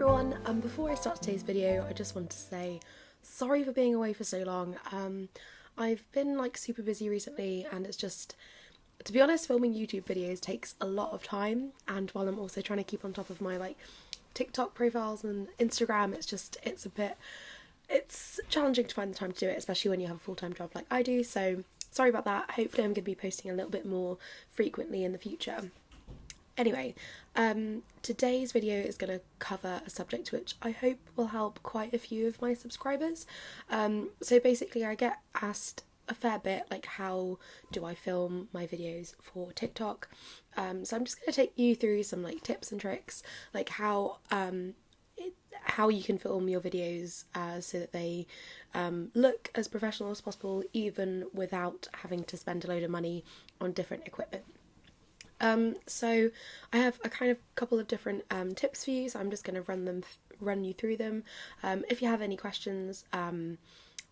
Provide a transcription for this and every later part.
everyone, before I start today's video I just want to say sorry for being away for so long. I've been super busy recently, and it's just, to be honest, filming YouTube videos takes a lot of time, and while I'm also trying to keep on top of my TikTok profiles and Instagram, it's challenging to find the time to do it, especially when you have a full-time job like I do, so sorry about that. Hopefully I'm going to be posting a little bit more frequently in the future. Anyway, today's video is going to cover a subject which I hope will help quite a few of my subscribers. So basically I get asked a fair bit, how do I film my videos for TikTok? So I'm just going to take you through some tips and tricks, how you can film your videos so that they look as professional as possible, even without having to spend a load of money on different equipment. So I have a couple of different tips for you, so I'm just going to run you through them. If you have any questions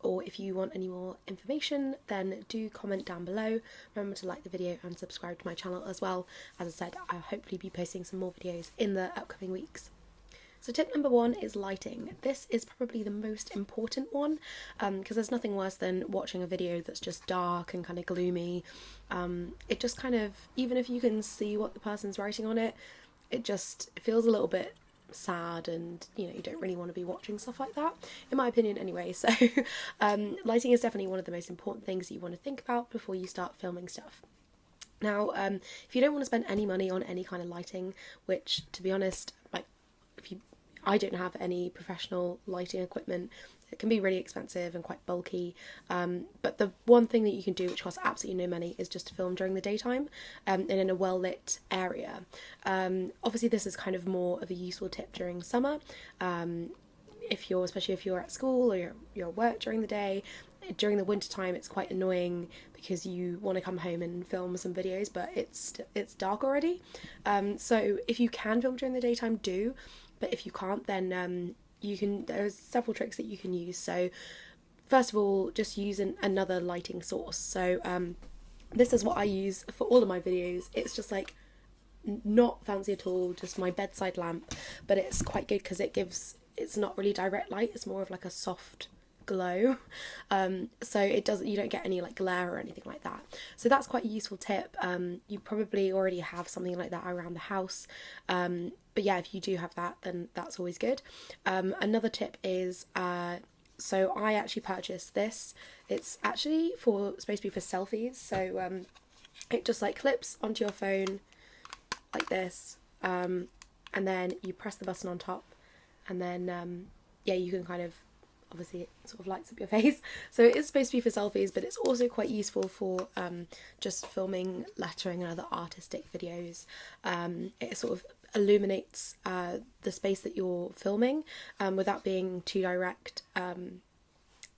or if you want any more information, then do comment down below. Remember to like the video and subscribe to my channel as well. As I said, I'll hopefully be posting some more videos in the upcoming weeks. So tip number one is lighting. This is probably the most important one, because there's nothing worse than watching a video that's just dark and kind of gloomy. It just even if you can see what the person's writing on it, it feels a little bit sad, and you don't really want to be watching stuff like that, in my opinion anyway. So lighting is definitely one of the most important things you want to think about before you start filming stuff. Now, if you don't want to spend any money on any kind of lighting, which, to be honest, I don't have any professional lighting equipment. It can be really expensive and quite bulky, but the one thing that you can do, which costs absolutely no money, is just to film during the daytime and in a well-lit area. Obviously this is more of a useful tip during summer, especially if you're at school or you're at work during the day. During the winter time it's quite annoying because you want to come home and film some videos, but it's dark already. So if you can film during the daytime, do. But if you can't, then there's several tricks that you can use. So first of all, just use another lighting source. So this is what I use for all of my videos. It's just not fancy at all, just my bedside lamp, but it's quite good because it's not really direct light, it's more of a soft glow, so you don't get any glare or anything like that. So that's quite a useful tip. You probably already have something like that around the house, but yeah, if you do have that, then that's always good. Another tip is so I actually purchased this. It's actually supposed to be for selfies, so it just clips onto your phone like this, and then you press the button on top, and then yeah, you can obviously it sort of lights up your face. So it is supposed to be for selfies, but it's also quite useful for just filming lettering and other artistic videos. It sort of illuminates the space that you're filming without being too direct. So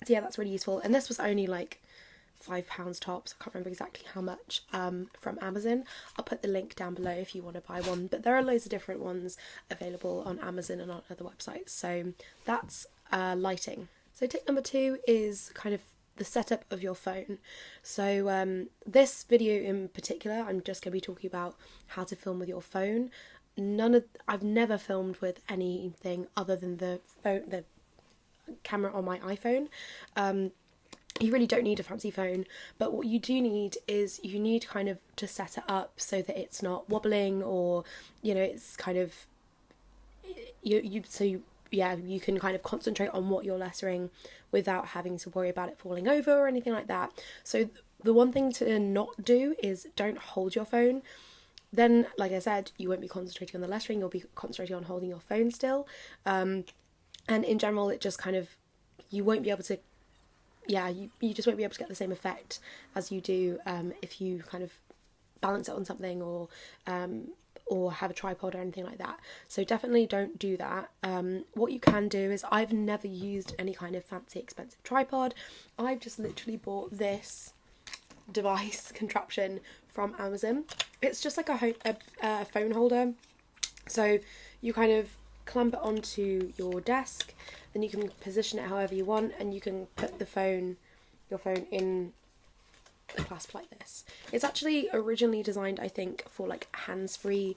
yeah, that's really useful. And this was only £5 tops. I can't remember exactly how much, from Amazon. I'll put the link down below if you want to buy one, but there are loads of different ones available on Amazon and on other websites. So that's lighting. So tip number two is the setup of your phone. So this video in particular, I'm just going to be talking about how to film with your phone. I've never filmed with anything other than the camera on my iPhone. You really don't need a fancy phone, but what you do need is you need to set it up so that it's not wobbling, or it's you can concentrate on what you're lettering without having to worry about it falling over or anything like that. So the one thing to not do is don't hold your phone. Then, like I said, you won't be concentrating on the lettering, you'll be concentrating on holding your phone still. And in general, it just you won't be able to, you just won't be able to get the same effect as you do if you balance it on something or have a tripod or anything like that. So definitely don't do that. What you can do is, I've never used any fancy expensive tripod. I've just literally bought this device contraption from Amazon. It's just a phone holder. So you clamp it onto your desk, then you can position it however you want, and you can put your phone in a clasp like this. It's actually originally designed, I think, for hands-free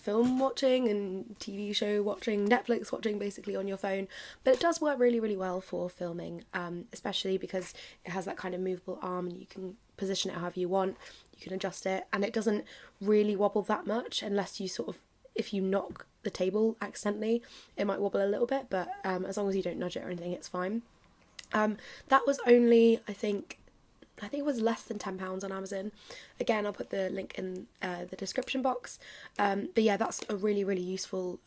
film watching and TV show watching, Netflix watching basically on your phone, but it does work really, really well for filming, especially because it has that kind of movable arm and you can position it however you want, you can adjust it, and it doesn't really wobble that much unless you sort of, if you knock the table accidentally, it might wobble a little bit, but as long as you don't nudge it or anything, it's fine. That was only, I think it was less than £10 on Amazon. Again, I'll put the link in the description box. But yeah, that's a really, really useful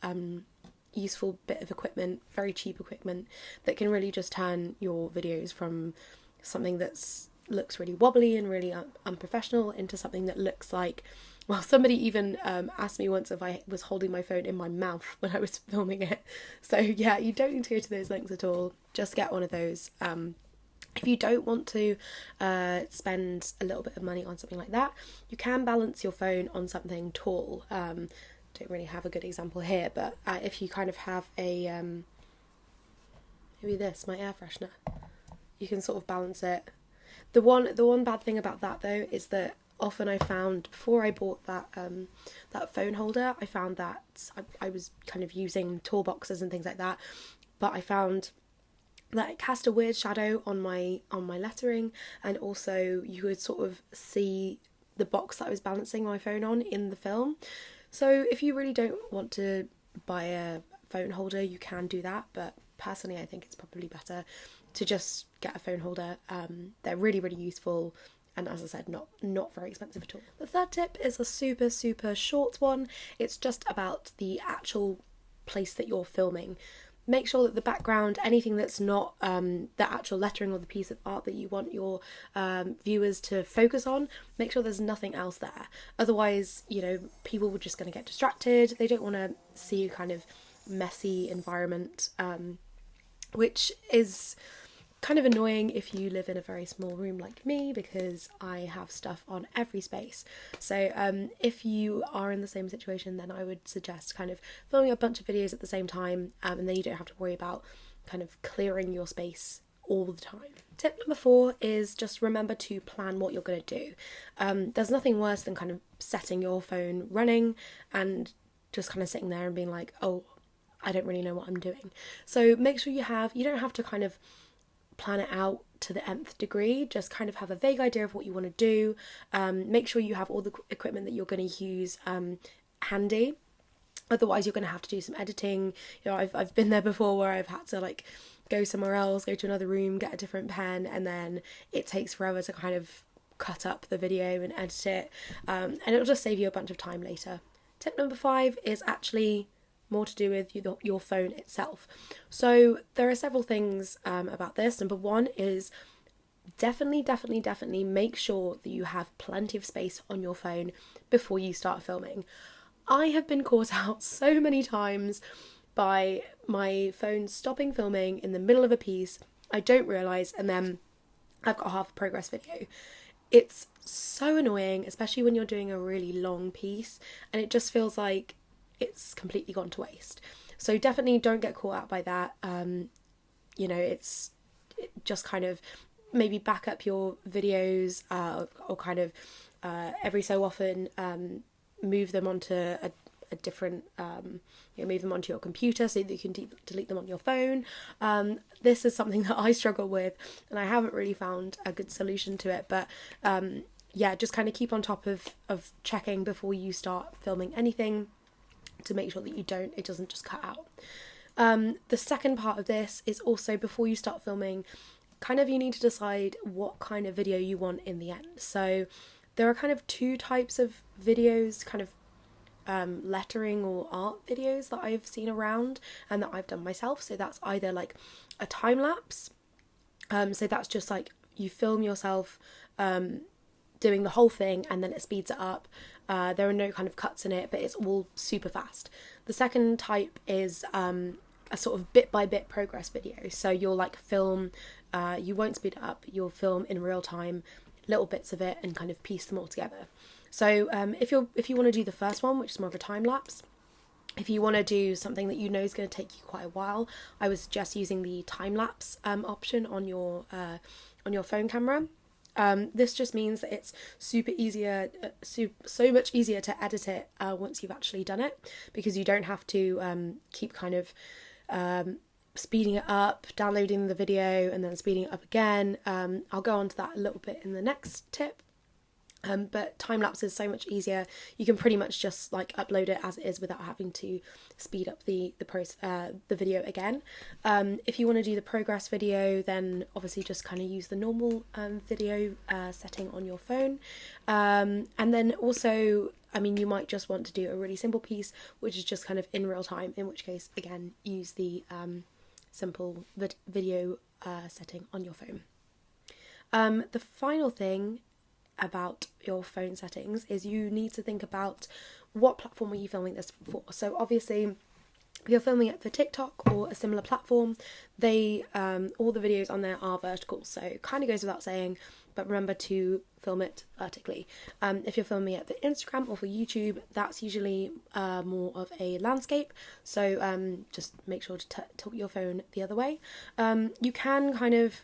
bit of equipment, very cheap equipment that can really just turn your videos from something that's looks really wobbly and really unprofessional into something that looks like, well, somebody even asked me once if I was holding my phone in my mouth when I was filming it. So yeah, you don't need to go to those links at all. Just get one of those. If you don't want to spend a little bit of money on something like that, you can balance your phone on something tall. Don't really have a good example here, but if you kind of have a, maybe this, my air freshener, you can sort of balance it. The one bad thing about that though is that often I found, before I bought that phone holder, I found that I was kind of using toolboxes and things like that, but I found that it cast a weird shadow on my lettering, and also you could sort of see the box that I was balancing my phone on in the film. So if you really don't want to buy a phone holder, you can do that, but personally I think it's probably better to just get a phone holder. They're really, really useful, and as I said, not very expensive at all. The third tip is a super, super short one. It's just about the actual place that you're filming. Make sure that the background, anything that's not the actual lettering or the piece of art that you want your viewers to focus on, make sure there's nothing else there. Otherwise, people are just going to get distracted. They don't want to see a kind of messy environment, which is kind of annoying if you live in a very small room like me, because I have stuff on every space. So if you are in the same situation, then I would suggest kind of filming a bunch of videos at the same time, and then you don't have to worry about kind of clearing your space all the time. Tip number 4 is just remember to plan what you're going to do. There's nothing worse than kind of setting your phone running and just kind of sitting there and being like, oh, I don't really know what I'm doing. So make sure you don't have to kind of plan it out to the nth degree, just kind of have a vague idea of what you want to do. Make sure you have all the equipment that you're going to use handy, otherwise you're going to have to do some editing. I've been there before where I've had to like go somewhere else, go to another room, get a different pen, and then it takes forever to kind of cut up the video and edit it, and it'll just save you a bunch of time later. Tip number 5 is actually more to do with your phone itself. So there are several things about this. Number 1 is definitely make sure that you have plenty of space on your phone before you start filming. I have been caught out so many times by my phone stopping filming in the middle of a piece. I don't realise, and then I've got half a progress video. It's so annoying, especially when you're doing a really long piece, and it just feels like it's completely gone to waste. So definitely don't get caught out by that. It's just kind of maybe back up your videos, or kind of every so often move them onto a different, move them onto your computer so that you can delete them on your phone. This is something that I struggle with, and I haven't really found a good solution to it, but just kind of keep on top of checking before you start filming anything, to make sure that it doesn't just cut out. The second part of this is also, before you start filming, kind of you need to decide what kind of video you want in the end. So there are kind of 2 types of videos, kind of lettering or art videos that I've seen around and that I've done myself. So that's either like a time lapse, so that's just like you film yourself doing the whole thing and then it speeds it up. There are no kind of cuts in it, but it's all super fast. The second type is a sort of bit by bit progress video. So you'll like film, you won't speed it up, you'll film in real time little bits of it and kind of piece them all together. So if you want to do the first one, which is more of a time lapse, if you want to do something that you know is going to take you quite a while, I would suggest using the time lapse option on your phone camera. This just means that it's so much easier to edit it once you've actually done it, because you don't have to keep kind of speeding it up, downloading the video and then speeding it up again. I'll go on to that a little bit in the next tip. But time-lapse is so much easier. You can pretty much just like upload it as it is without having to speed up the video again. If you want to do the progress video, then obviously just kind of use the normal video setting on your phone. And then also, I mean, you might just want to do a really simple piece, which is just kind of in real time, in which case, again, use the simple video setting on your phone. The final thing about your phone settings is you need to think about what platform are you filming this for. So obviously, if you're filming it for TikTok or a similar platform, they all the videos on there are vertical, so it kind of goes without saying, but remember to film it vertically. If you're filming it for Instagram or for YouTube, that's usually more of a landscape, so just make sure to tilt your phone the other way. You can kind of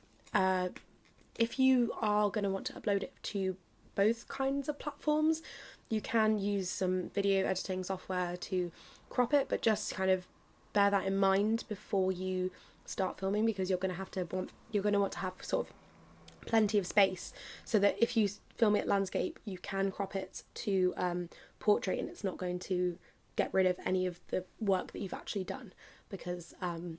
if you are going to want to upload it to both kinds of platforms, you can use some video editing software to crop it, but just kind of bear that in mind before you start filming, because you're going to want to have sort of plenty of space, so that if you film it landscape, you can crop it to portrait, and it's not going to get rid of any of the work that you've actually done, because then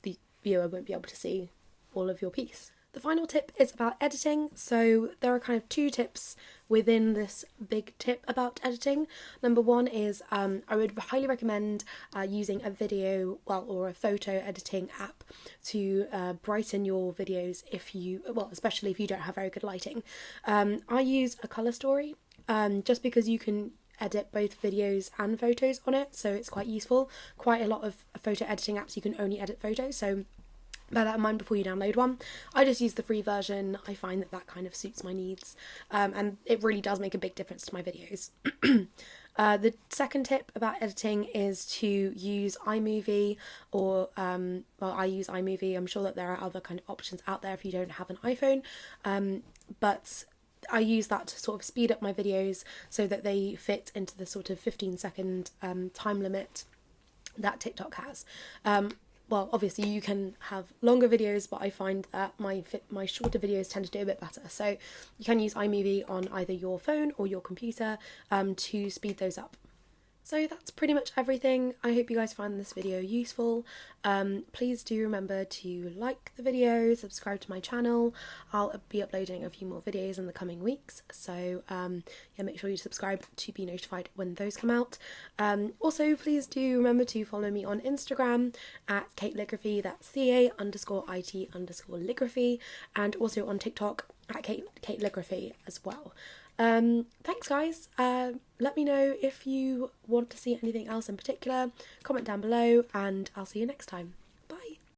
the viewer won't be able to see all of your piece. The final tip is about editing. So there are kind of two tips within this big tip about editing. Number one is I would highly recommend using a video, or a photo editing app to brighten your videos especially if you don't have very good lighting. I use a Colour Story just because you can edit both videos and photos on it, so it's quite useful. Quite a lot of photo editing apps you can only edit photos, so bear that in mind before you download one. I just use the free version. I find that kind of suits my needs, and it really does make a big difference to my videos. The second tip about editing is to use iMovie, or I use iMovie. I'm sure that there are other kind of options out there if you don't have an iPhone, but I use that to sort of speed up my videos so that they fit into the sort of 15-second time limit that TikTok has. Well, obviously you can have longer videos, but I find that my shorter videos tend to do a bit better. So you can use iMovie on either your phone or your computer to speed those up. So that's pretty much everything. I hope you guys find this video useful. Please do remember to like the video, subscribe to my channel. I'll be uploading a few more videos in the coming weeks, so make sure you subscribe to be notified when those come out. Also, please do remember to follow me on Instagram at Calligraphy, that's CA_IT_ligraphy, and also on TikTok at Calligraphy as well. Thanks guys. Let me know if you want to see anything else in particular. Comment down below, and I'll see you next time.